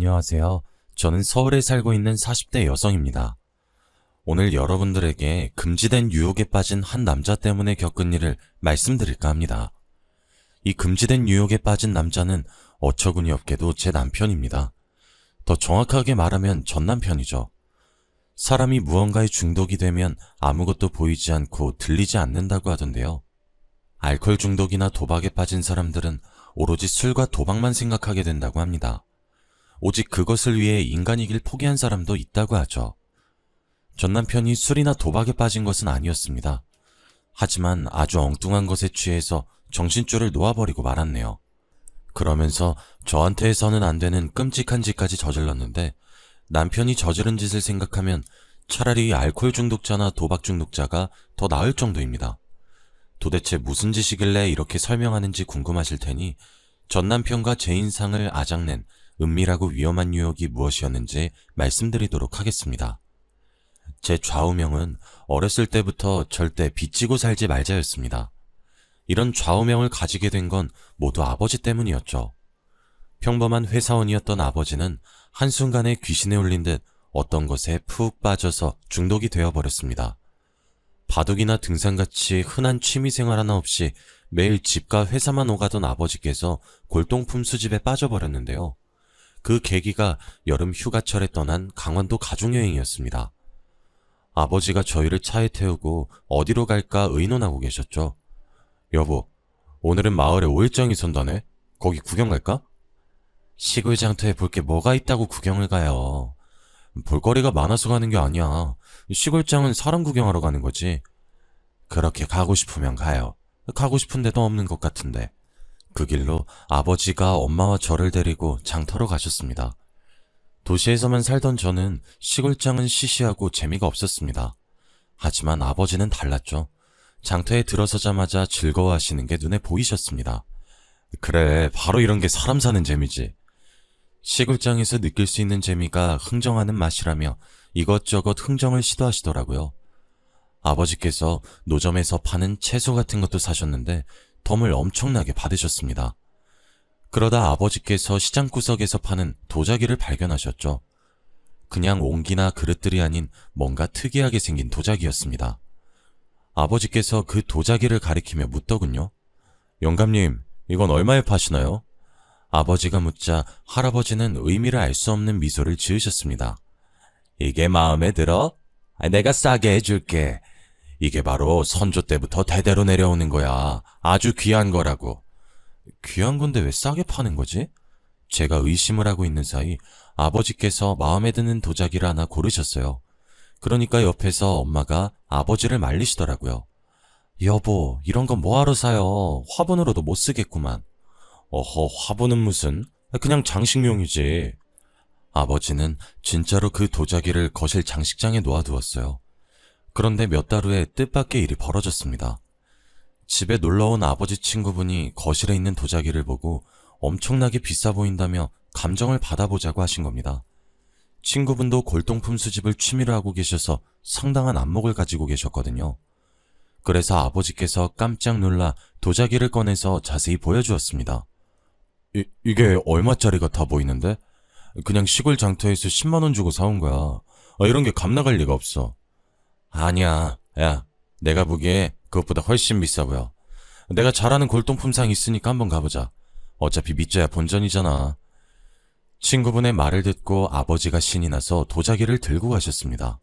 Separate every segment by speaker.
Speaker 1: 안녕하세요. 저는 서울에 살고 있는 40대 여성입니다. 오늘 여러분들에게 금지된 유혹에 빠진 한 남자 때문에 겪은 일을 말씀드릴까 합니다. 이 금지된 유혹에 빠진 남자는 어처구니 없게도 제 남편입니다. 더 정확하게 말하면 전 남편이죠. 사람이 무언가에 중독이 되면 아무것도 보이지 않고 들리지 않는다고 하던데요. 알코올 중독이나 도박에 빠진 사람들은 오로지 술과 도박만 생각하게 된다고 합니다. 오직 그것을 위해 인간이길 포기한 사람도 있다고 하죠. 전 남편이 술이나 도박에 빠진 것은 아니었습니다. 하지만 아주 엉뚱한 것에 취해서 정신줄을 놓아버리고 말았네요. 그러면서 저한테 해서는 안 되는 끔찍한 짓까지 저질렀는데, 남편이 저지른 짓을 생각하면 차라리 알코올 중독자나 도박 중독자가 더 나을 정도입니다. 도대체 무슨 짓이길래 이렇게 설명하는지 궁금하실 테니 전 남편과 제 인상을 아작낸 은밀하고 위험한 유혹이 무엇이었는지 말씀드리도록 하겠습니다. 제 좌우명은 어렸을 때부터 절대 빚지고 살지 말자였습니다. 이런 좌우명을 가지게 된 건 모두 아버지 때문이었죠. 평범한 회사원이었던 아버지는 한순간에 귀신에 울린 듯 어떤 것에 푹 빠져서 중독이 되어버렸습니다. 바둑이나 등산같이 흔한 취미생활 하나 없이 매일 집과 회사만 오가던 아버지께서 골동품 수집에 빠져버렸는데요. 그 계기가 여름 휴가철에 떠난 강원도 가족여행이었습니다. 아버지가 저희를 차에 태우고 어디로 갈까 의논하고 계셨죠. 여보, 오늘은 마을에 5일장이 선다네? 거기 구경 갈까? 시골 장터에 볼 게 뭐가 있다고 구경을 가요. 볼거리가 많아서 가는 게 아니야. 시골장은 사람 구경하러 가는 거지. 그렇게 가고 싶으면 가요. 가고 싶은 데도 없는 것 같은데. 그 길로 아버지가 엄마와 저를 데리고 장터로 가셨습니다. 도시에서만 살던 저는 시골장은 시시하고 재미가 없었습니다. 하지만 아버지는 달랐죠. 장터에 들어서자마자 즐거워하시는 게 눈에 보이셨습니다. 그래, 바로 이런 게 사람 사는 재미지. 시골장에서 느낄 수 있는 재미가 흥정하는 맛이라며 이것저것 흥정을 시도하시더라고요. 아버지께서 노점에서 파는 채소 같은 것도 사셨는데 덤을 엄청나게 받으셨습니다. 그러다 아버지께서 시장 구석에서 파는 도자기를 발견하셨죠. 그냥 옹기나 그릇들이 아닌 뭔가 특이하게 생긴 도자기였습니다. 아버지께서 그 도자기를 가리키며 묻더군요. 영감님, 이건 얼마에 파시나요? 아버지가 묻자 할아버지는 의미를 알 수 없는 미소를 지으셨습니다. 이게 마음에 들어? 내가 싸게 해줄게. 이게 바로 선조 때부터 대대로 내려오는 거야. 아주 귀한 거라고. 귀한 건데 왜 싸게 파는 거지? 제가 의심을 하고 있는 사이 아버지께서 마음에 드는 도자기를 하나 고르셨어요. 그러니까 옆에서 엄마가 아버지를 말리시더라고요. 여보, 이런 건 뭐하러 사요? 화분으로도 못 쓰겠구만. 어허, 화분은 무슨? 그냥 장식용이지. 아버지는 진짜로 그 도자기를 거실 장식장에 놓아두었어요. 그런데 몇 달 후에 뜻밖의 일이 벌어졌습니다. 집에 놀러온 아버지 친구분이 거실에 있는 도자기를 보고 엄청나게 비싸 보인다며 감정을 받아보자고 하신 겁니다. 친구분도 골동품 수집을 취미로 하고 계셔서 상당한 안목을 가지고 계셨거든요. 그래서 아버지께서 깜짝 놀라 도자기를 꺼내서 자세히 보여주었습니다. 이게 얼마짜리 같아 보이는데? 그냥 시골 장터에서 10만원 주고 사온 거야. 이런 게 값 나갈 리가 없어. 아니야. 야, 내가 보기에 그것보다 훨씬 비싸 보여. 내가 잘 아는 골동품상 있으니까 한번 가보자. 어차피 믿져야 본전이잖아. 친구분의 말을 듣고 아버지가 신이 나서 도자기를 들고 가셨습니다.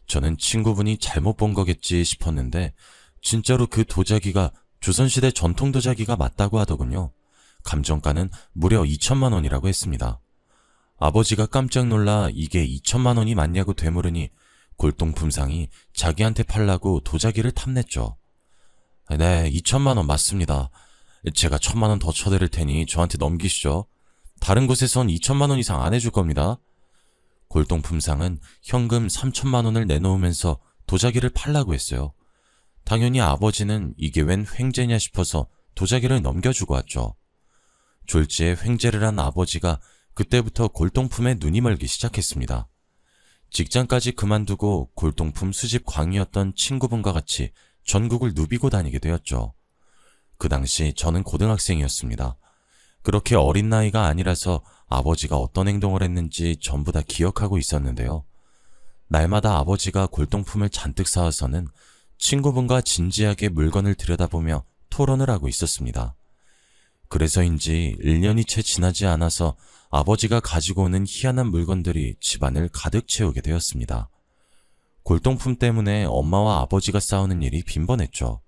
Speaker 1: 저는 친구분이 잘못 본 거겠지 싶었는데 진짜로 그 도자기가 조선시대 전통 도자기가 맞다고 하더군요. 감정가는 무려 2천만 원이라고 했습니다. 아버지가 깜짝 놀라 이게 2천만 원이 맞냐고 되물으니 골동품상이 자기한테 팔라고 도자기를 탐냈죠. 네, 2천만 원 맞습니다. 제가 1,000만 원 더 쳐드릴 테니 저한테 넘기시죠. 다른 곳에선 2천만 원 이상 안 해줄 겁니다. 골동품상은 현금 3천만 원을 내놓으면서 도자기를 팔라고 했어요. 당연히 아버지는 이게 웬 횡재냐 싶어서 도자기를 넘겨주고 왔죠. 졸지에 횡재를 한 아버지가 그때부터 골동품에 눈이 멀기 시작했습니다. 직장까지 그만두고 골동품 수집 광이었던 친구분과 같이 전국을 누비고 다니게 되었죠. 그 당시 저는 고등학생이었습니다. 그렇게 어린 나이가 아니라서 아버지가 어떤 행동을 했는지 전부 다 기억하고 있었는데요. 날마다 아버지가 골동품을 잔뜩 사와서는 친구분과 진지하게 물건을 들여다보며 토론을 하고 있었습니다. 그래서인지 1년이 채 지나지 않아서 아버지가 가지고 오는 희한한 물건들이 집안을 가득 채우게 되었습니다. 골동품 때문에 엄마와 아버지가 싸우는 일이 빈번했죠.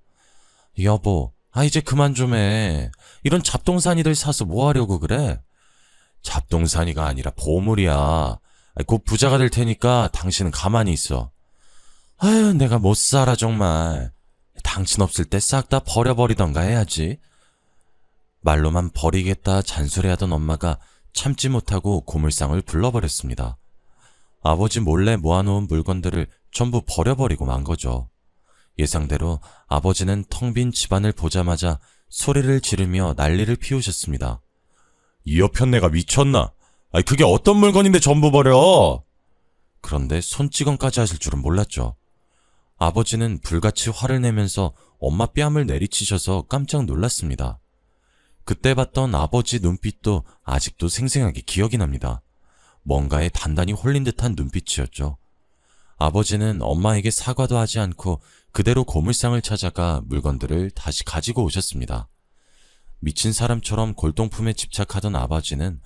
Speaker 1: 여보, 이제 그만 좀 해. 이런 잡동사니들 사서 뭐 하려고 그래? 잡동사니가 아니라 보물이야. 곧 부자가 될 테니까 당신은 가만히 있어. 아유, 내가 못 살아 정말. 당신 없을 때 싹 다 버려버리던가 해야지. 말로만 버리겠다 잔소리하던 엄마가 참지 못하고 고물상을 불러버렸습니다. 아버지 몰래 모아놓은 물건들을 전부 버려버리고 만 거죠. 예상대로 아버지는 텅 빈 집안을 보자마자 소리를 지르며 난리를 피우셨습니다. 이 여편네가 미쳤나? 그게 어떤 물건인데 전부 버려? 그런데 손찌검까지 하실 줄은 몰랐죠. 아버지는 불같이 화를 내면서 엄마 뺨을 내리치셔서 깜짝 놀랐습니다. 그때 봤던 아버지 눈빛도 아직도 생생하게 기억이 납니다. 뭔가에 단단히 홀린 듯한 눈빛이었죠. 아버지는 엄마에게 사과도 하지 않고 그대로 고물상을 찾아가 물건들을 다시 가지고 오셨습니다. 미친 사람처럼 골동품에 집착하던 아버지는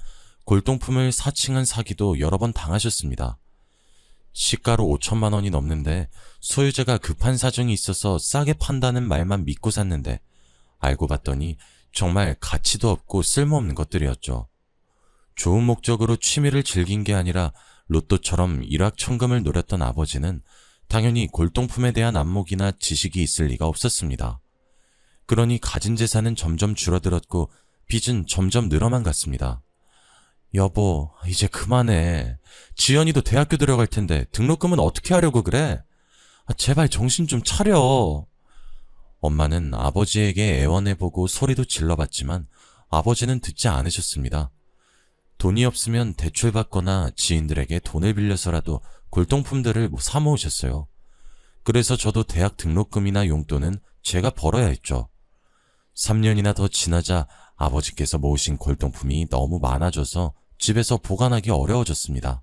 Speaker 1: 골동품을 사칭한 사기도 여러 번 당하셨습니다. 시가로 5천만 원이 넘는데 소유자가 급한 사정이 있어서 싸게 판다는 말만 믿고 샀는데 알고 봤더니 정말 가치도 없고 쓸모없는 것들이었죠. 좋은 목적으로 취미를 즐긴 게 아니라 로또처럼 일확천금을 노렸던 아버지는 당연히 골동품에 대한 안목이나 지식이 있을 리가 없었습니다. 그러니 가진 재산은 점점 줄어들었고 빚은 점점 늘어만 갔습니다. 여보, 이제 그만해. 지연이도 대학교 들어갈 텐데 등록금은 어떻게 하려고 그래? 제발 정신 좀 차려. 엄마는 아버지에게 애원해보고 소리도 질러봤지만 아버지는 듣지 않으셨습니다. 돈이 없으면 대출받거나 지인들에게 돈을 빌려서라도 골동품들을 사모으셨어요. 그래서 저도 대학 등록금이나 용돈은 제가 벌어야 했죠. 3년이나 더 지나자 아버지께서 모으신 골동품이 너무 많아져서 집에서 보관하기 어려워졌습니다.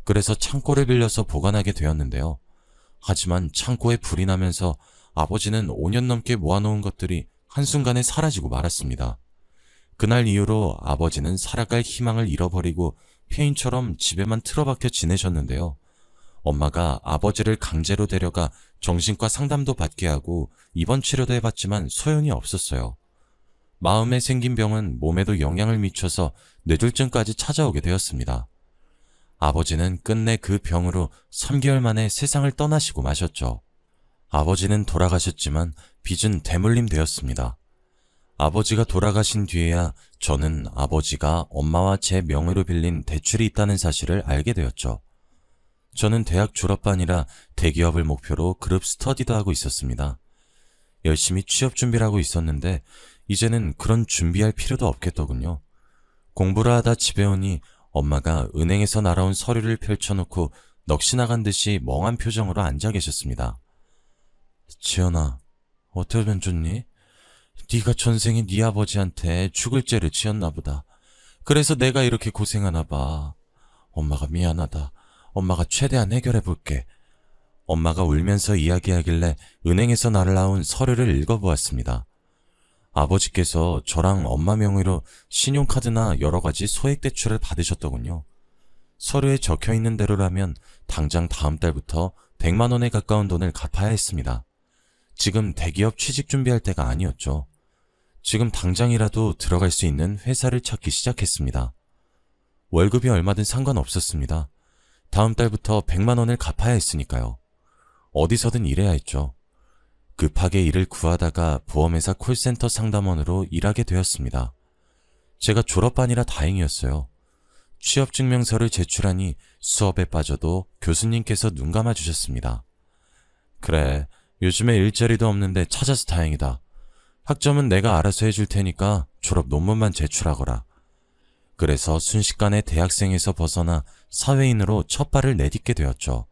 Speaker 1: 그래서 창고를 빌려서 보관하게 되었는데요. 하지만 창고에 불이 나면서 아버지는 5년 넘게 모아놓은 것들이 한순간에 사라지고 말았습니다. 그날 이후로 아버지는 살아갈 희망을 잃어버리고 폐인처럼 집에만 틀어박혀 지내셨는데요. 엄마가 아버지를 강제로 데려가 정신과 상담도 받게 하고 입원 치료도 해봤지만 소용이 없었어요. 마음에 생긴 병은 몸에도 영향을 미쳐서 뇌졸중까지 찾아오게 되었습니다. 아버지는 끝내 그 병으로 3개월 만에 세상을 떠나시고 마셨죠. 아버지는 돌아가셨지만 빚은 대물림 되었습니다. 아버지가 돌아가신 뒤에야 저는 아버지가 엄마와 제 명의로 빌린 대출이 있다는 사실을 알게 되었죠. 저는 대학 졸업반이라 대기업을 목표로 그룹 스터디도 하고 있었습니다. 열심히 취업 준비를 하고 있었는데 이제는 그런 준비할 필요도 없겠더군요. 공부를 하다 집에 오니 엄마가 은행에서 날아온 서류를 펼쳐놓고 넋이 나간 듯이 멍한 표정으로 앉아 계셨습니다. 지연아, 어떻게 하면 좋니? 네가 전생에 네 아버지한테 죽을 죄를 지었나 보다. 그래서 내가 이렇게 고생하나 봐. 엄마가 미안하다. 엄마가 최대한 해결해 볼게. 엄마가 울면서 이야기하길래 은행에서 날아온 서류를 읽어보았습니다. 아버지께서 저랑 엄마 명의로 신용카드나 여러 가지 소액 대출을 받으셨더군요. 서류에 적혀있는 대로라면 당장 다음 달부터 100만 원에 가까운 돈을 갚아야 했습니다. 지금 대기업 취직 준비할 때가 아니었죠. 지금 당장이라도 들어갈 수 있는 회사를 찾기 시작했습니다. 월급이 얼마든 상관없었습니다. 다음 달부터 100만 원을 갚아야 했으니까요. 어디서든 일해야 했죠. 급하게 일을 구하다가 보험회사 콜센터 상담원으로 일하게 되었습니다. 제가 졸업반이라 다행이었어요. 취업증명서를 제출하니 수업에 빠져도 교수님께서 눈 감아주셨습니다. 그래, 요즘에 일자리도 없는데 찾아서 다행이다. 학점은 내가 알아서 해줄 테니까 졸업 논문만 제출하거라. 그래서 순식간에 대학생에서 벗어나 사회인으로 첫 발을 내딛게 되었죠.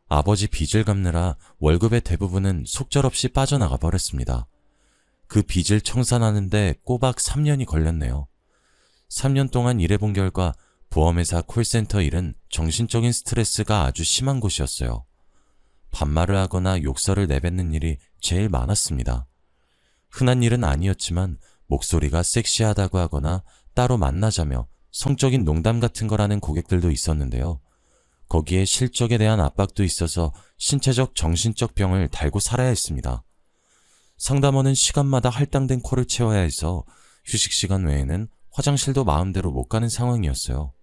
Speaker 1: 아버지 빚을 갚느라 월급의 대부분은 속절없이 빠져나가 버렸습니다. 그 빚을 청산하는데 꼬박 3년이 걸렸네요. 3년 동안 일해본 결과 보험회사 콜센터 일은 정신적인 스트레스가 아주 심한 곳이었어요. 반말을 하거나 욕설을 내뱉는 일이 제일 많았습니다. 흔한 일은 아니었지만 목소리가 섹시하다고 하거나 따로 만나자며 성적인 농담 같은 거라는 고객들도 있었는데요. 거기에 실적에 대한 압박도 있어서 신체적, 정신적 병을 달고 살아야 했습니다. 상담원은 시간마다 할당된 콜을 채워야 해서 휴식 시간 외에는 화장실도 마음대로 못 가는 상황이었어요.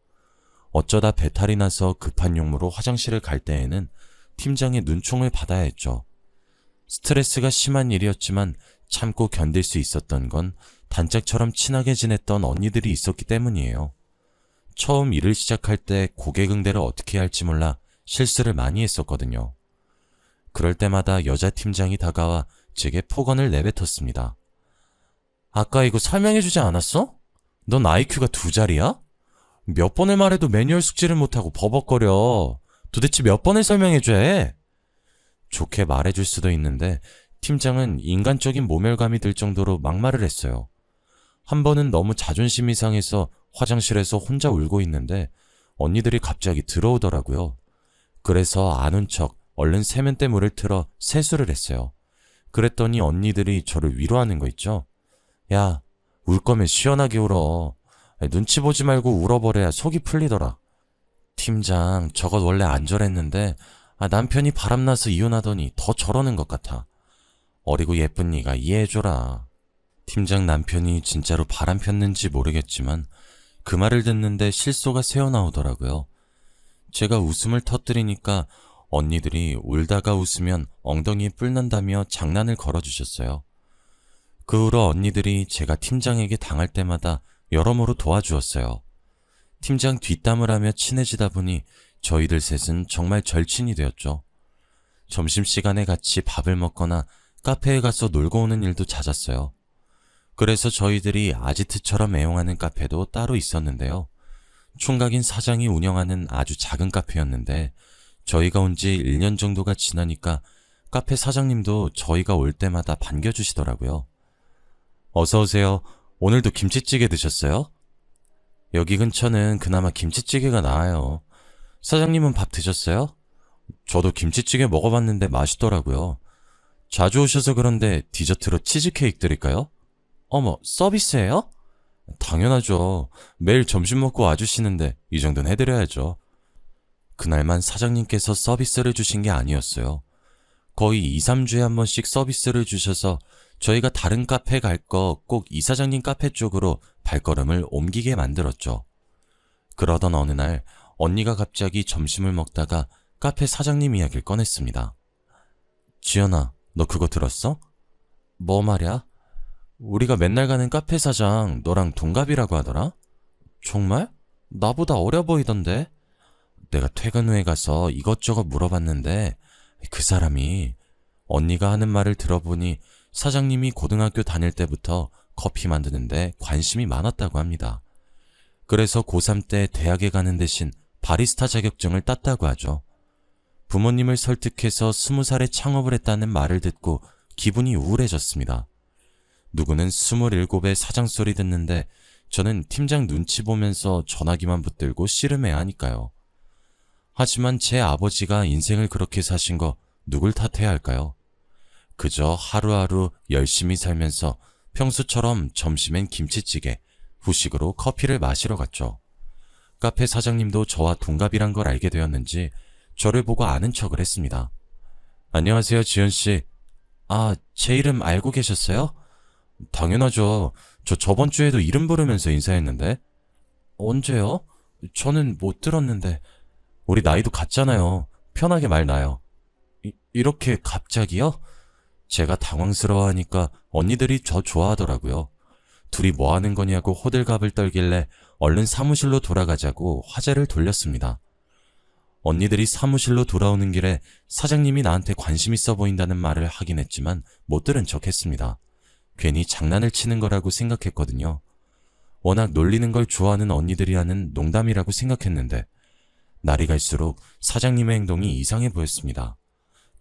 Speaker 1: 어쩌다 배탈이 나서 급한 용무로 화장실을 갈 때에는 팀장의 눈총을 받아야 했죠. 스트레스가 심한 일이었지만 참고 견딜 수 있었던 건 단짝처럼 친하게 지냈던 언니들이 있었기 때문이에요. 처음 일을 시작할 때 고객 응대를 어떻게 할지 몰라 실수를 많이 했었거든요. 그럴 때마다 여자 팀장이 다가와 제게 폭언을 내뱉었습니다. 아까 이거 설명해주지 않았어? 넌 IQ가 2자리야? 몇 번을 말해도 매뉴얼 숙지를 못하고 버벅거려. 도대체 몇 번을 설명해줘야 해? 좋게 말해줄 수도 있는데 팀장은 인간적인 모멸감이 들 정도로 막말을 했어요. 한 번은 너무 자존심이 상해서 화장실에서 혼자 울고 있는데 언니들이 갑자기 들어오더라고요. 그래서 안 운 척 얼른 세면대 물을 틀어 세수를 했어요. 그랬더니 언니들이 저를 위로하는 거 있죠? 야, 울 거면 시원하게 울어. 눈치 보지 말고 울어버려야 속이 풀리더라. 팀장, 저것 원래 안 저랬는데 남편이 바람나서 이혼하더니 더 저러는 것 같아. 어리고 예쁜 네가 이해해줘라. 팀장 남편이 진짜로 바람 폈는지 모르겠지만 그 말을 듣는데 실소가 새어나오더라고요. 제가 웃음을 터뜨리니까 언니들이 울다가 웃으면 엉덩이에 뿔 난다며 장난을 걸어주셨어요. 그 후로 언니들이 제가 팀장에게 당할 때마다 여러모로 도와주었어요. 팀장 뒷담을 하며 친해지다 보니 저희들 셋은 정말 절친이 되었죠. 점심시간에 같이 밥을 먹거나 카페에 가서 놀고 오는 일도 잦았어요. 그래서 저희들이 아지트처럼 애용하는 카페도 따로 있었는데요. 총각인 사장이 운영하는 아주 작은 카페였는데 저희가 온 지 1년 정도가 지나니까 카페 사장님도 저희가 올 때마다 반겨주시더라고요. 어서 오세요. 오늘도 김치찌개 드셨어요? 여기 근처는 그나마 김치찌개가 나아요. 사장님은 밥 드셨어요? 저도 김치찌개 먹어봤는데 맛있더라고요. 자주 오셔서 그런데 디저트로 치즈케이크 드릴까요? 어머, 서비스예요? 당연하죠. 매일 점심 먹고 와주시는데 이 정도는 해드려야죠. 그날만 사장님께서 서비스를 주신 게 아니었어요. 거의 2, 3주에 한 번씩 서비스를 주셔서 저희가 다른 카페 갈 거 꼭 이사장님 카페 쪽으로 발걸음을 옮기게 만들었죠. 그러던 어느 날 언니가 갑자기 점심을 먹다가 카페 사장님 이야기를 꺼냈습니다. 지연아, 너 그거 들었어? 뭐 말이야? 우리가 맨날 가는 카페 사장 너랑 동갑이라고 하더라? 정말? 나보다 어려 보이던데? 내가 퇴근 후에 가서 이것저것 물어봤는데 그 사람이 언니가 하는 말을 들어보니 사장님이 고등학교 다닐 때부터 커피 만드는데 관심이 많았다고 합니다. 그래서 고3 때 대학에 가는 대신 바리스타 자격증을 땄다고 하죠. 부모님을 설득해서 20살에 창업을 했다는 말을 듣고 기분이 우울해졌습니다. 누구는 27에 사장 소리 듣는데 저는 팀장 눈치 보면서 전화기만 붙들고 씨름해야 하니까요. 하지만 제 아버지가 인생을 그렇게 사신 거 누굴 탓해야 할까요? 그저 하루하루 열심히 살면서 평소처럼 점심엔 김치찌개, 후식으로 커피를 마시러 갔죠. 카페 사장님도 저와 동갑이란 걸 알게 되었는지 저를 보고 아는 척을 했습니다. 안녕하세요, 지연씨. 아, 제 이름 알고 계셨어요? 당연하죠. 저 저번 주에도 이름 부르면서 인사했는데. 언제요? 저는 못 들었는데. 우리 나이도 같잖아요. 편하게 말 놔요. 이렇게 갑자기요? 제가 당황스러워하니까 언니들이 저 좋아하더라고요. 둘이 뭐 하는 거냐고 호들갑을 떨길래 얼른 사무실로 돌아가자고 화제를 돌렸습니다. 언니들이 사무실로 돌아오는 길에 사장님이 나한테 관심 있어 보인다는 말을 하긴 했지만 못 들은 척 했습니다. 괜히 장난을 치는 거라고 생각했거든요. 워낙 놀리는 걸 좋아하는 언니들이 하는 농담이라고 생각했는데 날이 갈수록 사장님의 행동이 이상해 보였습니다.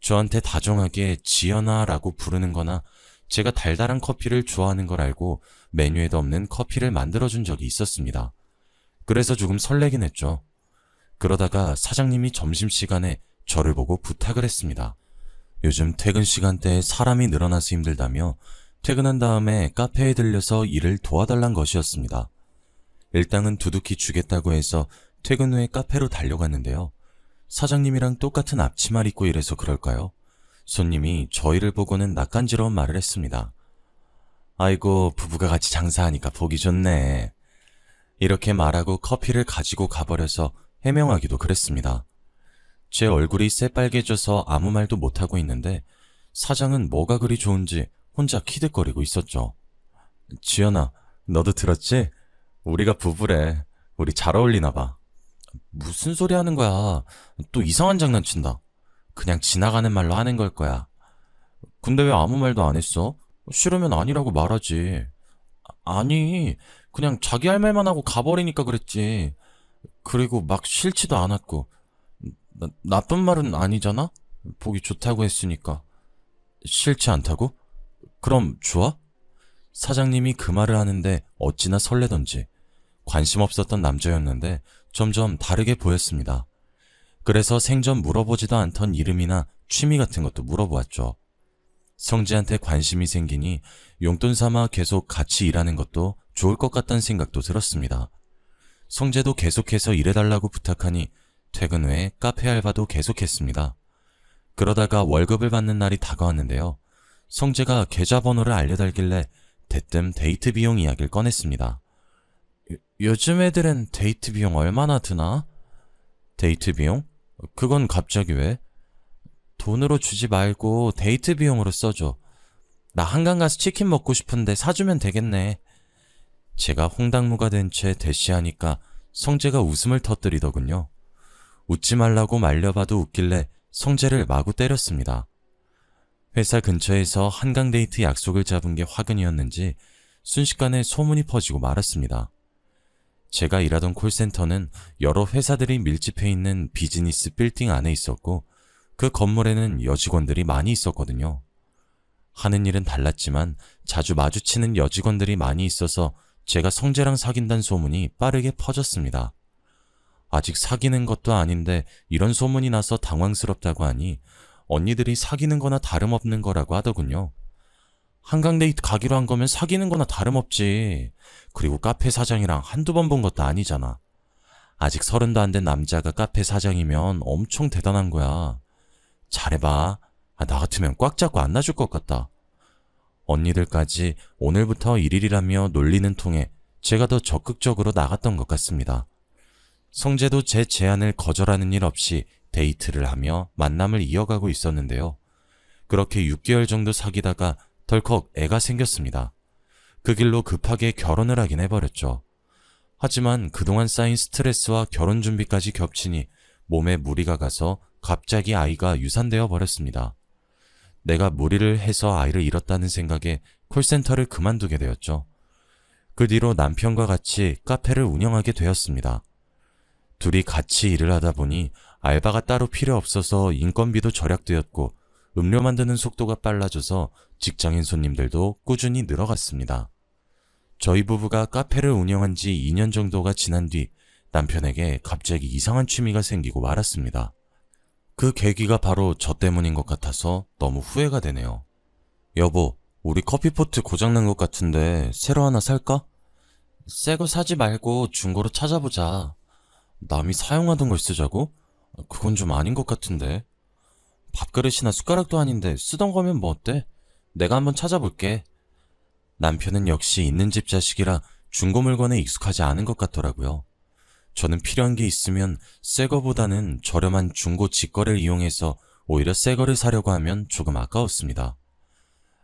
Speaker 1: 저한테 다정하게 지연아라고 부르는 거나 제가 달달한 커피를 좋아하는 걸 알고 메뉴에도 없는 커피를 만들어준 적이 있었습니다. 그래서 조금 설레긴 했죠. 그러다가 사장님이 점심시간에 저를 보고 부탁을 했습니다. 요즘 퇴근 시간대에 사람이 늘어나서 힘들다며 퇴근한 다음에 카페에 들려서 일을 도와달란 것이었습니다. 일당은 두둑히 주겠다고 해서 퇴근 후에 카페로 달려갔는데요. 사장님이랑 똑같은 앞치마를 입고 일해서 그럴까요? 손님이 저희를 보고는 낯간지러운 말을 했습니다. 아이고, 부부가 같이 장사하니까 보기 좋네. 이렇게 말하고 커피를 가지고 가버려서 해명하기도 그랬습니다. 제 얼굴이 새빨개져서 아무 말도 못하고 있는데 사장은 뭐가 그리 좋은지 혼자 키득거리고 있었죠. 지연아, 너도 들었지? 우리가 부부래. 우리 잘 어울리나 봐. 무슨 소리 하는 거야? 또 이상한 장난친다. 그냥 지나가는 말로 하는 걸 거야. 근데 왜 아무 말도 안 했어? 싫으면 아니라고 말하지. 아니, 그냥 자기 할 말만 하고 가버리니까 그랬지. 그리고 막 싫지도 않았고. 나쁜 말은 아니잖아? 보기 좋다고 했으니까. 싫지 않다고? 그럼 좋아? 사장님이 그 말을 하는데 어찌나 설레던지 관심 없었던 남자였는데 점점 다르게 보였습니다. 그래서 생전 물어보지도 않던 이름이나 취미 같은 것도 물어보았죠. 성재한테 관심이 생기니 용돈 삼아 계속 같이 일하는 것도 좋을 것 같다는 생각도 들었습니다. 성재도 계속해서 일해달라고 부탁하니 퇴근 후에 카페 알바도 계속했습니다. 그러다가 월급을 받는 날이 다가왔는데요. 성재가 계좌번호를 알려달길래 대뜸 데이트 비용 이야기를 꺼냈습니다. 요즘 애들은 데이트 비용 얼마나 드나? 데이트 비용? 그건 갑자기 왜? 돈으로 주지 말고 데이트 비용으로 써줘. 나 한강 가서 치킨 먹고 싶은데 사주면 되겠네. 제가 홍당무가 된 채 대시하니까 성재가 웃음을 터뜨리더군요. 웃지 말라고 말려봐도 웃길래 성재를 마구 때렸습니다. 회사 근처에서 한강 데이트 약속을 잡은 게 화근이었는지 순식간에 소문이 퍼지고 말았습니다. 제가 일하던 콜센터는 여러 회사들이 밀집해 있는 비즈니스 빌딩 안에 있었고 그 건물에는 여직원들이 많이 있었거든요. 하는 일은 달랐지만 자주 마주치는 여직원들이 많이 있어서 제가 성재랑 사귄다는 소문이 빠르게 퍼졌습니다. 아직 사귀는 것도 아닌데 이런 소문이 나서 당황스럽다고 하니 언니들이 사귀는 거나 다름없는 거라고 하더군요. 한강 데이트 가기로 한 거면 사귀는 거나 다름없지. 그리고 카페 사장이랑 한두 번 본 것도 아니잖아. 아직 30도 안 된 남자가 카페 사장이면 엄청 대단한 거야. 잘해봐. 나 같으면 꽉 잡고 안 놔줄 것 같다. 언니들까지 오늘부터 1일이라며 놀리는 통에 제가 더 적극적으로 나갔던 것 같습니다. 성재도 제 제안을 거절하는 일 없이 데이트를 하며 만남을 이어가고 있었는데요. 그렇게 6개월 정도 사귀다가 덜컥 애가 생겼습니다. 그 길로 급하게 결혼을 하긴 해버렸죠. 하지만 그동안 쌓인 스트레스와 결혼 준비까지 겹치니 몸에 무리가 가서 갑자기 아이가 유산되어 버렸습니다. 내가 무리를 해서 아이를 잃었다는 생각에 콜센터를 그만두게 되었죠. 그 뒤로 남편과 같이 카페를 운영하게 되었습니다. 둘이 같이 일을 하다 보니 알바가 따로 필요 없어서 인건비도 절약되었고 음료 만드는 속도가 빨라져서 직장인 손님들도 꾸준히 늘어갔습니다. 저희 부부가 카페를 운영한 지 2년 정도가 지난 뒤 남편에게 갑자기 이상한 취미가 생기고 말았습니다. 그 계기가 바로 저 때문인 것 같아서 너무 후회가 되네요. 여보, 우리 커피포트 고장난 것 같은데 새로 하나 살까? 새 거 사지 말고 중고로 찾아보자. 남이 사용하던 걸 쓰자고? 그건 좀 아닌 것 같은데. 밥그릇이나 숟가락도 아닌데 쓰던 거면 뭐 어때? 내가 한번 찾아볼게. 남편은 역시 있는 집 자식이라 중고 물건에 익숙하지 않은 것 같더라고요. 저는 필요한 게 있으면 새 거보다는 저렴한 중고 직거래를 이용해서 오히려 새 거를 사려고 하면 조금 아까웠습니다.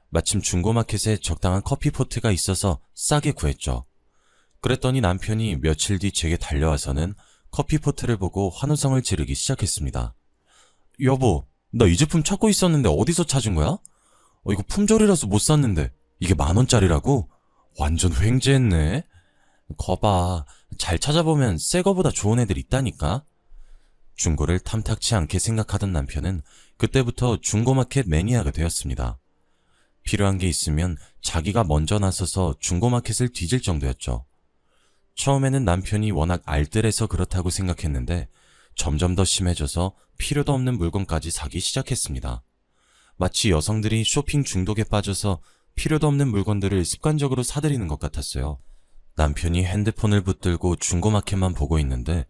Speaker 1: 마침 중고마켓에 적당한 커피포트가 있어서 싸게 구했죠. 그랬더니 남편이 며칠 뒤 제게 달려와서는 커피포트를 보고 환호성을 지르기 시작했습니다. 여보, 나 이 제품 찾고 있었는데 어디서 찾은 거야? 이거 품절이라서 못 샀는데 이게 10,000원짜리라고? 완전 횡재했네. 거봐, 잘 찾아보면 새 거보다 좋은 애들 있다니까. 중고를 탐탁치 않게 생각하던 남편은 그때부터 중고마켓 매니아가 되었습니다. 필요한 게 있으면 자기가 먼저 나서서 중고마켓을 뒤질 정도였죠. 처음에는 남편이 워낙 알뜰해서 그렇다고 생각했는데 점점 더 심해져서 필요도 없는 물건까지 사기 시작했습니다. 마치 여성들이 쇼핑 중독에 빠져서 필요도 없는 물건들을 습관적으로 사들이는 것 같았어요. 남편이 핸드폰을 붙들고 중고마켓만 보고 있는데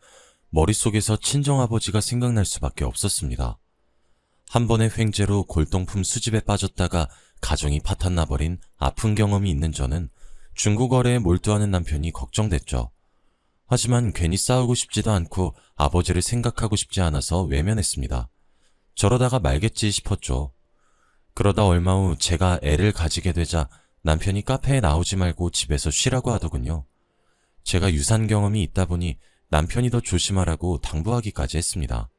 Speaker 1: 머릿속에서 친정아버지가 생각날 수밖에 없었습니다. 한 번의 횡재로 골동품 수집에 빠졌다가 가정이 파탄나버린 아픈 경험이 있는 저는 중고거래에 몰두하는 남편이 걱정됐죠. 하지만 괜히 싸우고 싶지도 않고 아버지를 생각하고 싶지 않아서 외면했습니다. 저러다가 말겠지 싶었죠. 그러다 얼마 후 제가 애를 가지게 되자 남편이 카페에 나오지 말고 집에서 쉬라고 하더군요. 제가 유산 경험이 있다 보니 남편이 더 조심하라고 당부하기까지 했습니다.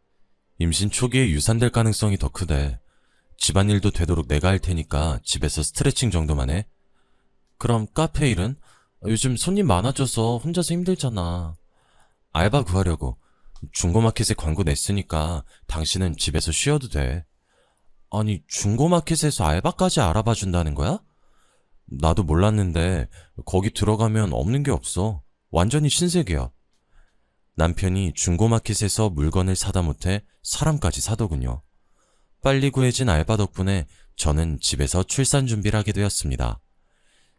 Speaker 1: 임신 초기에 유산될 가능성이 더 크대. 집안일도 되도록 내가 할 테니까 집에서 스트레칭 정도만 해. 그럼 카페 일은? 요즘 손님 많아져서 혼자서 힘들잖아. 알바 구하려고. 중고마켓에 광고 냈으니까 당신은 집에서 쉬어도 돼. 아니, 중고마켓에서 알바까지 알아봐 준다는 거야? 나도 몰랐는데 거기 들어가면 없는 게 없어. 완전히 신세계야. 남편이 중고마켓에서 물건을 사다 못해 사람까지 사더군요. 빨리 구해진 알바 덕분에 저는 집에서 출산 준비를 하게 되었습니다.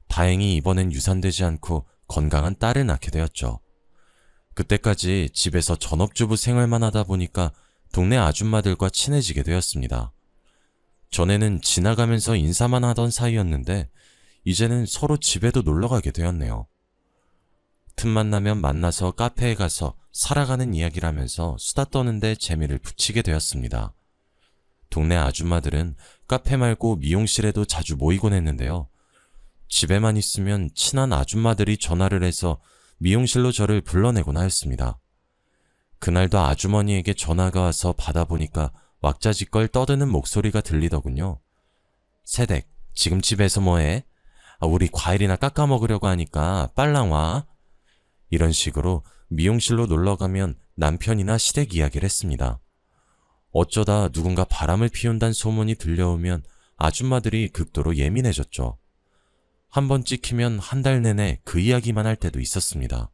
Speaker 1: 다행히 이번엔 유산되지 않고 건강한 딸을 낳게 되었죠. 그때까지 집에서 전업주부 생활만 하다 보니까 동네 아줌마들과 친해지게 되었습니다. 전에는 지나가면서 인사만 하던 사이였는데 이제는 서로 집에도 놀러가게 되었네요. 틈만 나면 만나서 카페에 가서 살아가는 이야기를 하면서 수다 떠는데 재미를 붙이게 되었습니다. 동네 아줌마들은 카페 말고 미용실에도 자주 모이곤 했는데요. 집에만 있으면 친한 아줌마들이 전화를 해서 미용실로 저를 불러내곤 하였습니다. 그날도 아주머니에게 전화가 와서 받아보니까 왁자지껄 떠드는 목소리가 들리더군요. 새댁, 지금 집에서 뭐해? 우리 과일이나 깎아 먹으려고 하니까 빨랑 와. 이런 식으로 미용실로 놀러가면 남편이나 시댁 이야기를 했습니다. 어쩌다 누군가 바람을 피운다는 소문이 들려오면 아줌마들이 극도로 예민해졌죠. 한 번 찍히면 한 달 내내 그 이야기만 할 때도 있었습니다.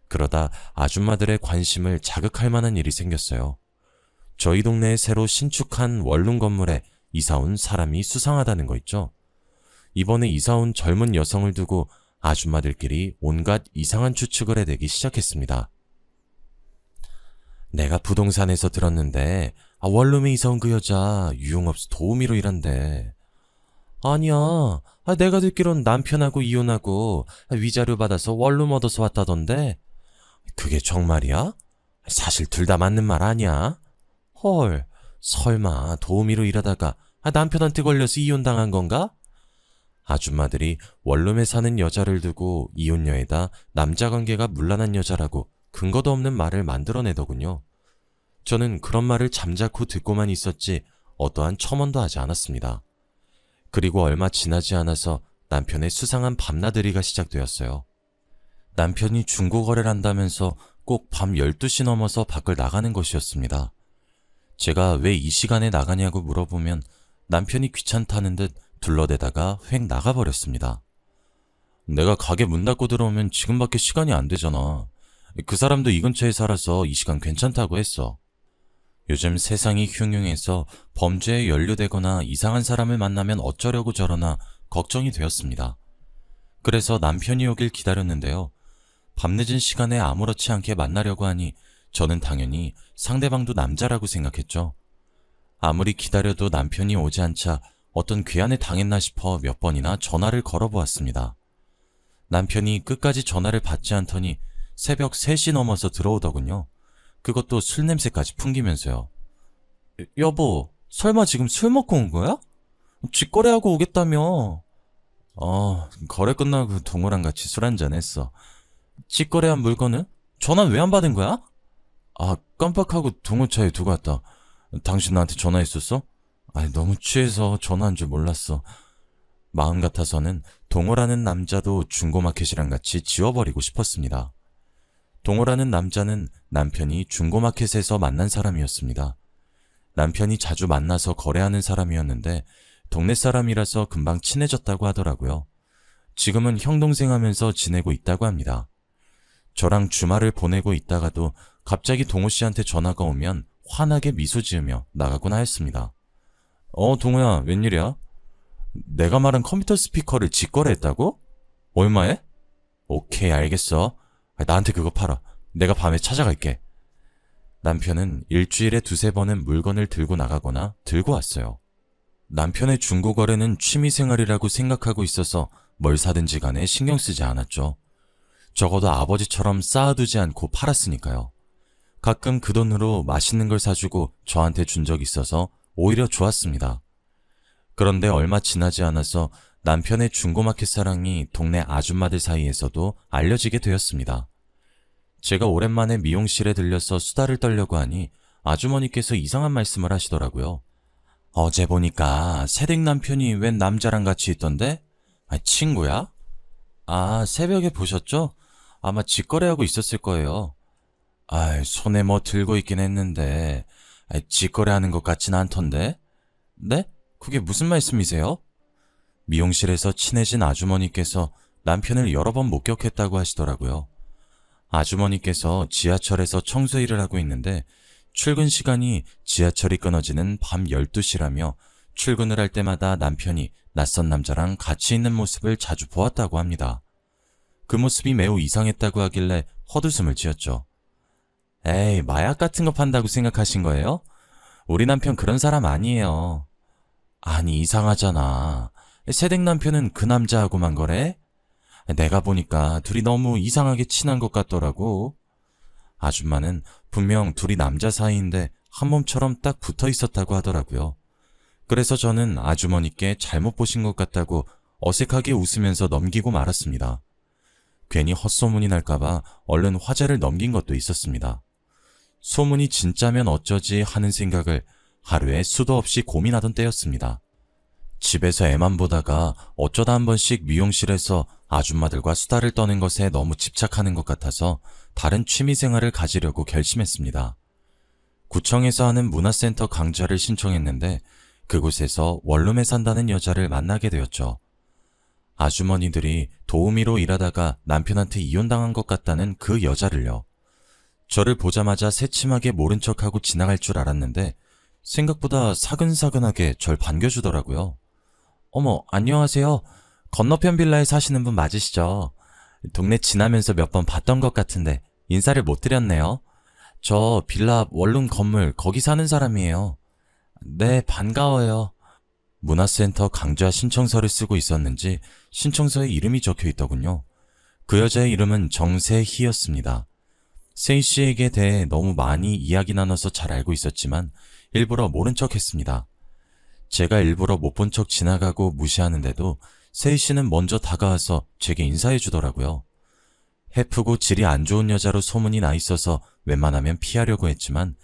Speaker 1: 그러다 아줌마들의 관심을 자극할 만한 일이 생겼어요. 저희 동네에 새로 신축한 원룸 건물에 이사온 사람이 수상하다는 거 있죠. 이번에 이사온 젊은 여성을 두고 아줌마들끼리 온갖 이상한 추측을 해대기 시작했습니다. 내가 부동산에서 들었는데 원룸에 이사온 그 여자 유흥업소 도우미로 일한대. 아니야, 내가 듣기론 남편하고 이혼하고 위자료 받아서 원룸 얻어서 왔다던데. 그게 정말이야? 사실 둘 다 맞는 말 아니야? 헐, 설마 도우미로 일하다가 남편한테 걸려서 이혼당한 건가? 아줌마들이 원룸에 사는 여자를 두고 이혼녀에다 남자관계가 문란한 여자라고 근거도 없는 말을 만들어내더군요. 저는 그런 말을 잠자코 듣고만 있었지 어떠한 첨언도 하지 않았습니다. 그리고 얼마 지나지 않아서 남편의 수상한 밤나들이가 시작되었어요. 남편이 중고거래를 한다면서 꼭 밤 12시 넘어서 밖을 나가는 것이었습니다. 제가 왜 이 시간에 나가냐고 물어보면 남편이 귀찮다는 듯 둘러대다가 휙 나가버렸습니다. 내가 가게 문 닫고 들어오면 지금밖에 시간이 안 되잖아. 그 사람도 이 근처에 살아서 이 시간 괜찮다고 했어. 요즘 세상이 흉흉해서 범죄에 연루되거나 이상한 사람을 만나면 어쩌려고 저러나 걱정이 되었습니다. 그래서 남편이 오길 기다렸는데요. 밤늦은 시간에 아무렇지 않게 만나려고 하니 저는 당연히 상대방도 남자라고 생각했죠. 아무리 기다려도 남편이 오지 않자 어떤 괴한에 당했나 싶어 몇 번이나 전화를 걸어보았습니다. 남편이 끝까지 전화를 받지 않더니 새벽 3시 넘어서 들어오더군요. 그것도 술 냄새까지 풍기면서요. 여보, 설마 지금 술 먹고 온 거야? 쥐거래하고 오겠다며. 거래 끝나고 동호랑 같이 술 한잔 했어. 쥐거래한 물건은? 전화 왜 안 받은 거야? 깜빡하고 동호차에 두고 왔다. 당신 나한테 전화했었어? 너무 취해서 전화한 줄 몰랐어. 마음 같아서는 동호라는 남자도 중고마켓이랑 같이 지워버리고 싶었습니다. 동호라는 남자는 남편이 중고마켓에서 만난 사람이었습니다. 남편이 자주 만나서 거래하는 사람이었는데 동네 사람이라서 금방 친해졌다고 하더라고요. 지금은 형 동생 하면서 지내고 있다고 합니다. 저랑 주말을 보내고 있다가도 갑자기 동호 씨한테 전화가 오면 환하게 미소 지으며 나가곤 하였습니다. 동호야, 웬일이야? 내가 말한 컴퓨터 스피커를 직거래했다고? 얼마에? 오케이, 알겠어. 나한테 그거 팔아. 내가 밤에 찾아갈게. 남편은 일주일에 두세 번은 물건을 들고 나가거나 들고 왔어요. 남편의 중고거래는 취미생활이라고 생각하고 있어서 뭘 사든지 간에 신경 쓰지 않았죠. 적어도 아버지처럼 쌓아두지 않고 팔았으니까요. 가끔 그 돈으로 맛있는 걸 사주고 저한테 준 적이 있어서 오히려 좋았습니다. 그런데 얼마 지나지 않아서 남편의 중고마켓 사랑이 동네 아줌마들 사이에서도 알려지게 되었습니다. 제가 오랜만에 미용실에 들려서 수다를 떨려고 하니 아주머니께서 이상한 말씀을 하시더라고요. 어제 보니까 새댁 남편이 웬 남자랑 같이 있던데? 친구야? 새벽에 보셨죠? 아마 직거래하고 있었을 거예요. 손에 뭐 들고 있긴 했는데 직거래하는 것 같진 않던데? 네? 그게 무슨 말씀이세요? 미용실에서 친해진 아주머니께서 남편을 여러 번 목격했다고 하시더라고요. 아주머니께서 지하철에서 청소 일을 하고 있는데 출근 시간이 지하철이 끊어지는 밤 12시라며 출근을 할 때마다 남편이 낯선 남자랑 같이 있는 모습을 자주 보았다고 합니다. 그 모습이 매우 이상했다고 하길래 헛웃음을 지었죠. 에이, 마약 같은 거 판다고 생각하신 거예요? 우리 남편 그런 사람 아니에요. 아니, 이상하잖아. 새댁 남편은 그 남자하고만 거래? 내가 보니까 둘이 너무 이상하게 친한 것 같더라고. 아줌마는 분명 둘이 남자 사이인데 한 몸처럼 딱 붙어 있었다고 하더라고요. 그래서 저는 아주머니께 잘못 보신 것 같다고 어색하게 웃으면서 넘기고 말았습니다. 괜히 헛소문이 날까봐 얼른 화제를 넘긴 것도 있었습니다. 소문이 진짜면 어쩌지 하는 생각을 하루에 수도 없이 고민하던 때였습니다. 집에서 애만 보다가 어쩌다 한 번씩 미용실에서 아줌마들과 수다를 떠는 것에 너무 집착하는 것 같아서 다른 취미생활을 가지려고 결심했습니다. 구청에서 하는 문화센터 강좌를 신청했는데 그곳에서 원룸에 산다는 여자를 만나게 되었죠. 아주머니들이 도우미로 일하다가 남편한테 이혼당한 것 같다는 그 여자를요. 저를 보자마자 새침하게 모른 척하고 지나갈 줄 알았는데 생각보다 사근사근하게 절 반겨주더라고요. 어머, 안녕하세요. 건너편 빌라에 사시는 분 맞으시죠? 동네 지나면서 몇 번 봤던 것 같은데 인사를 못 드렸네요. 저 빌라 원룸 건물 거기 사는 사람이에요. 네, 반가워요. 문화센터 강좌 신청서를 쓰고 있었는지 신청서에 이름이 적혀 있더군요. 그 여자의 이름은 정세희였습니다. 세희 씨에게 대해 너무 많이 이야기 나눠서 잘 알고 있었지만 일부러 모른 척 했습니다. 제가 일부러 못 본 척 지나가고 무시하는데도 세희 씨는 먼저 다가와서 제게 인사해 주더라고요. 해프고 질이 안 좋은 여자로 소문이 나 있어서 웬만하면 피하려고 했지만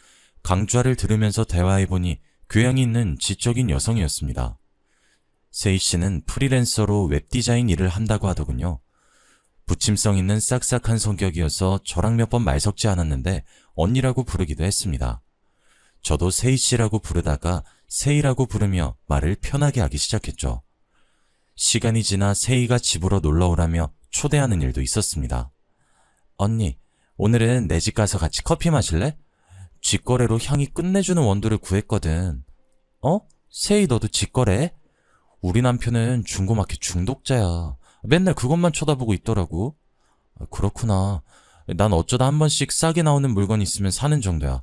Speaker 1: 강좌를 들으면서 대화해보니 교양이 있는 지적인 여성이었습니다. 세희 씨는 프리랜서로 웹디자인 일을 한다고 하더군요. 부침성 있는 싹싹한 성격이어서 저랑 몇 번 말 섞지 않았는데 언니라고 부르기도 했습니다. 저도 세희 씨라고 부르다가 세희라고 부르며 말을 편하게 하기 시작했죠. 시간이 지나 세희가 집으로 놀러 오라며 초대하는 일도 있었습니다. 언니, 오늘은 내 집 가서 같이 커피 마실래? 직거래로 향이 끝내주는 원두를 구했거든. 세희 너도 직거래? 우리 남편은 중고마켓 중독자야. 맨날 그것만 쳐다보고 있더라고. 그렇구나. 난 어쩌다 한 번씩 싸게 나오는 물건 있으면 사는 정도야.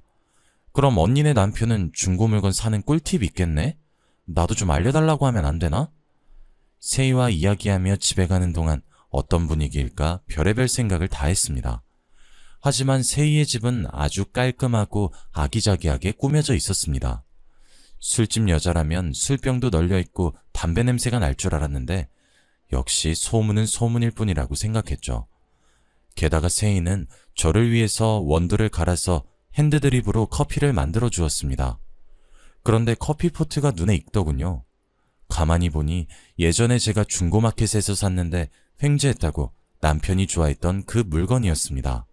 Speaker 1: 그럼 언니네 남편은 중고 물건 사는 꿀팁 있겠네? 나도 좀 알려달라고 하면 안 되나? 세희와 이야기하며 집에 가는 동안 어떤 분위기일까 별의별 생각을 다 했습니다. 하지만 세희의 집은 아주 깔끔하고 아기자기하게 꾸며져 있었습니다. 술집 여자라면 술병도 널려있고 담배 냄새가 날 줄 알았는데 역시 소문은 소문일 뿐이라고 생각했죠. 게다가 세희는 저를 위해서 원두를 갈아서 핸드드립으로 커피를 만들어 주었습니다. 그런데 커피포트가 눈에 익더군요. 가만히 보니 예전에 제가 중고마켓에서 샀는데 횡재했다고 남편이 좋아했던 그 물건이었습니다.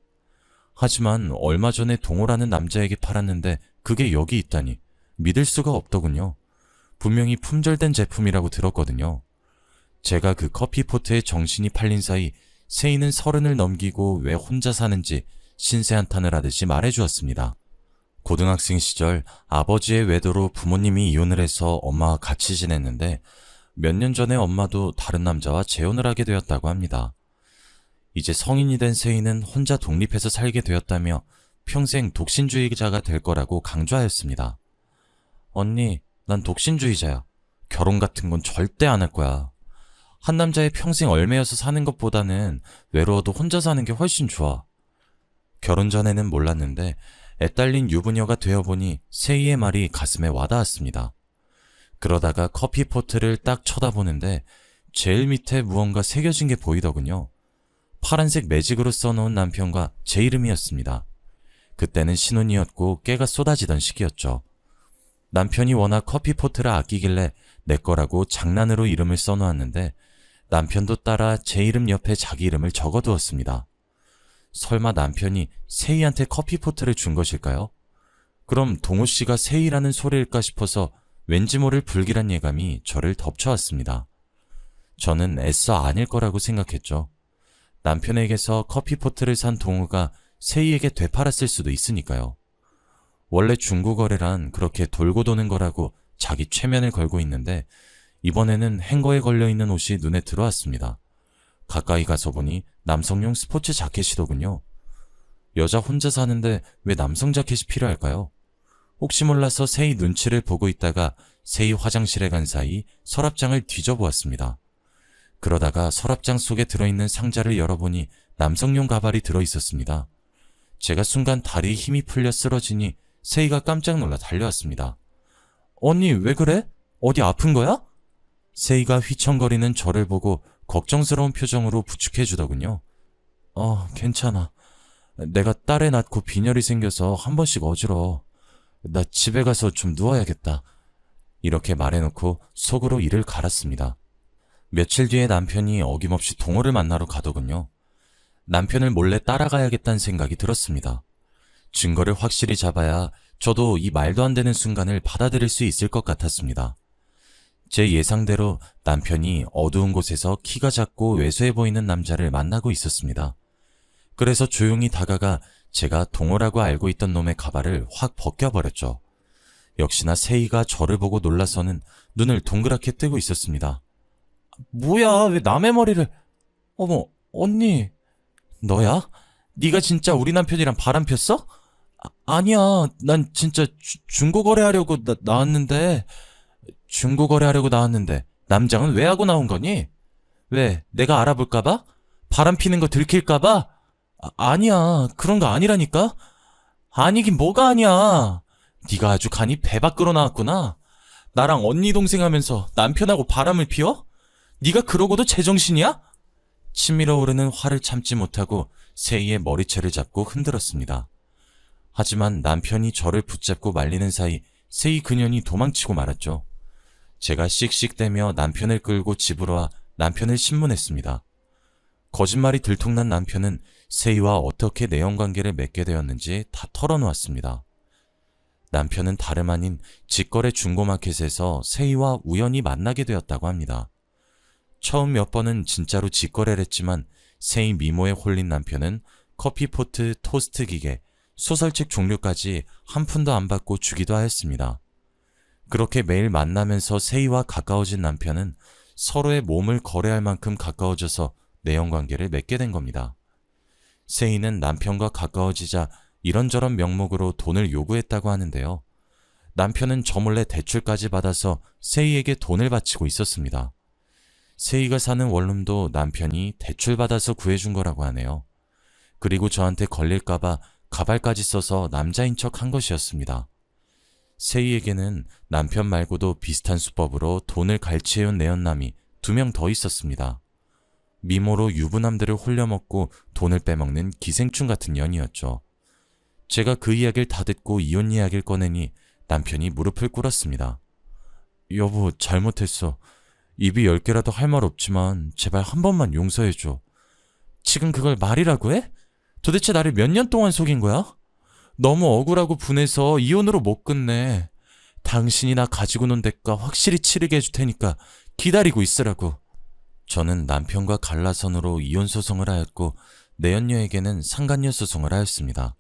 Speaker 1: 하지만 얼마 전에 동호라는 남자에게 팔았는데 그게 여기 있다니 믿을 수가 없더군요. 분명히 품절된 제품이라고 들었거든요. 제가 그 커피포트에 정신이 팔린 사이 세이는 30을 넘기고 왜 혼자 사는지 신세한탄을 하듯이 말해주었습니다. 고등학생 시절 아버지의 외도로 부모님이 이혼을 해서 엄마와 같이 지냈는데 몇 년 전에 엄마도 다른 남자와 재혼을 하게 되었다고 합니다. 이제 성인이 된 세이는 혼자 독립해서 살게 되었다며 평생 독신주의자가 될 거라고 강조하였습니다. 언니, 난 독신주의자야. 결혼 같은 건 절대 안 할 거야. 한 남자의 평생 얽매여서 사는 것보다는 외로워도 혼자 사는 게 훨씬 좋아. 결혼 전에는 몰랐는데 애딸린 유부녀가 되어보니 세이의 말이 가슴에 와닿았습니다. 그러다가 커피포트를 딱 쳐다보는데 제일 밑에 무언가 새겨진 게 보이더군요. 파란색 매직으로 써놓은 남편과 제 이름이었습니다. 그때는 신혼이었고 깨가 쏟아지던 시기였죠. 남편이 워낙 커피포트를 아끼길래 내 거라고 장난으로 이름을 써놓았는데 남편도 따라 제 이름 옆에 자기 이름을 적어두었습니다. 설마 남편이 세이한테 커피포트를 준 것일까요? 그럼 동호 씨가 세이라는 소리일까 싶어서 왠지 모를 불길한 예감이 저를 덮쳐왔습니다. 저는 애써 아닐 거라고 생각했죠. 남편에게서 커피포트를 산 동호가 세이에게 되팔았을 수도 있으니까요. 원래 중고거래란 그렇게 돌고 도는 거라고 자기 최면을 걸고 있는데 이번에는 행거에 걸려있는 옷이 눈에 들어왔습니다. 가까이 가서 보니 남성용 스포츠 자켓이더군요. 여자 혼자 사는데 왜 남성 자켓이 필요할까요? 혹시 몰라서 세이 눈치를 보고 있다가 세이 화장실에 간 사이 서랍장을 뒤져보았습니다. 그러다가 서랍장 속에 들어있는 상자를 열어보니 남성용 가발이 들어있었습니다. 제가 순간 다리에 힘이 풀려 쓰러지니 세이가 깜짝 놀라 달려왔습니다. 언니, 왜 그래? 어디 아픈 거야? 세이가 휘청거리는 저를 보고 걱정스러운 표정으로 부축해주더군요. 괜찮아. 내가 딸애 낳고 빈혈이 생겨서 한 번씩 어지러워. 나 집에 가서 좀 누워야겠다. 이렇게 말해놓고 속으로 이를 갈았습니다. 며칠 뒤에 남편이 어김없이 동호를 만나러 가더군요. 남편을 몰래 따라가야겠다는 생각이 들었습니다. 증거를 확실히 잡아야 저도 이 말도 안 되는 순간을 받아들일 수 있을 것 같았습니다. 제 예상대로 남편이 어두운 곳에서 키가 작고 왜소해 보이는 남자를 만나고 있었습니다. 그래서 조용히 다가가 제가 동호라고 알고 있던 놈의 가발을 확 벗겨버렸죠. 역시나 세이가 저를 보고 놀라서는 눈을 동그랗게 뜨고 있었습니다. 뭐야, 왜 남의 머리를... 어머, 언니... 너야? 네가 진짜 우리 남편이랑 바람 폈어? 아니야, 난 진짜 중고거래하려고 나왔는데... 중고거래하려고 나왔는데 남장은 왜 하고 나온 거니? 왜, 내가 알아볼까봐? 바람 피는 거 들킬까봐? 아니야, 그런 거 아니라니까? 아니긴 뭐가 아니야. 네가 아주 간이 배 밖으로 나왔구나. 나랑 언니 동생 하면서 남편하고 바람을 피워? 네가 그러고도 제정신이야? 치밀어 오르는 화를 참지 못하고 세이의 머리채를 잡고 흔들었습니다. 하지만 남편이 저를 붙잡고 말리는 사이 세이 그년이 도망치고 말았죠. 제가 씩씩대며 남편을 끌고 집으로 와 남편을 신문했습니다. 거짓말이 들통난 남편은 세이와 어떻게 내연관계를 맺게 되었는지 다 털어놓았습니다. 남편은 다름 아닌 직거래 중고마켓에서 세이와 우연히 만나게 되었다고 합니다. 처음 몇 번은 진짜로 직거래를 했지만 세이 미모에 홀린 남편은 커피포트, 토스트 기계, 소설책 종류까지 한 푼도 안 받고 주기도 하였습니다. 그렇게 매일 만나면서 세이와 가까워진 남편은 서로의 몸을 거래할 만큼 가까워져서 내연관계를 맺게 된 겁니다. 세이는 남편과 가까워지자 이런저런 명목으로 돈을 요구했다고 하는데요. 남편은 저 몰래 대출까지 받아서 세이에게 돈을 바치고 있었습니다. 세이가 사는 원룸도 남편이 대출받아서 구해준 거라고 하네요. 그리고 저한테 걸릴까봐 가발까지 써서 남자인 척 한 것이었습니다. 세이에게는 남편 말고도 비슷한 수법으로 돈을 갈취해온 내연남이 2명 더 있었습니다. 미모로 유부남들을 홀려먹고 돈을 빼먹는 기생충 같은 년이었죠. 제가 그 이야기를 다 듣고 이혼 이야기를 꺼내니 남편이 무릎을 꿇었습니다. 여보, 잘못했어. 입이 10개라도 할 말 없지만 제발 한 번만 용서해줘. 지금 그걸 말이라고 해? 도대체 나를 몇 년 동안 속인 거야? 너무 억울하고 분해서 이혼으로 못 끝내. 당신이나 가지고 논 대가 확실히 치르게 해줄 테니까 기다리고 있으라고. 저는 남편과 갈라선으로 이혼 소송을 하였고 내연녀에게는 상간녀 소송을 하였습니다.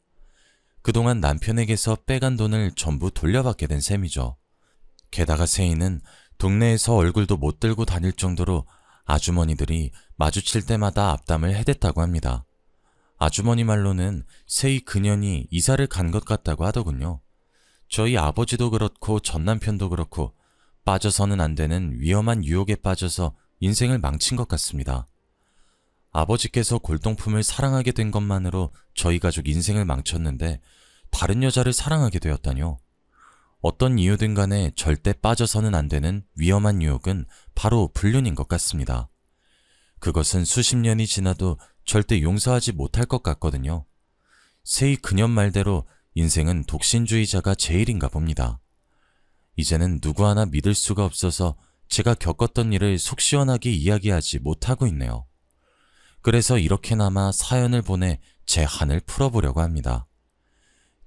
Speaker 1: 그동안 남편에게서 빼간 돈을 전부 돌려받게 된 셈이죠. 게다가 세희는 동네에서 얼굴도 못 들고 다닐 정도로 아주머니들이 마주칠 때마다 앞담을 해댔다고 합니다. 아주머니 말로는 세희 그년이 이사를 간 것 같다고 하더군요. 저희 아버지도 그렇고 전 남편도 그렇고 빠져서는 안 되는 위험한 유혹에 빠져서 인생을 망친 것 같습니다. 아버지께서 골동품을 사랑하게 된 것만으로 저희 가족 인생을 망쳤는데 다른 여자를 사랑하게 되었다뇨. 어떤 이유든 간에 절대 빠져서는 안 되는 위험한 유혹은 바로 불륜인 것 같습니다. 그것은 수십 년이 지나도 절대 용서하지 못할 것 같거든요. 세희 그년 말대로 인생은 독신주의자가 제일인가 봅니다. 이제는 누구 하나 믿을 수가 없어서 제가 겪었던 일을 속 시원하게 이야기하지 못하고 있네요. 그래서 이렇게나마 사연을 보내 제 한을 풀어보려고 합니다.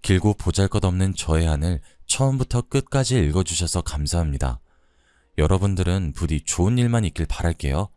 Speaker 1: 길고 보잘것없는 저의 한을 처음부터 끝까지 읽어주셔서 감사합니다. 여러분들은 부디 좋은 일만 있길 바랄게요.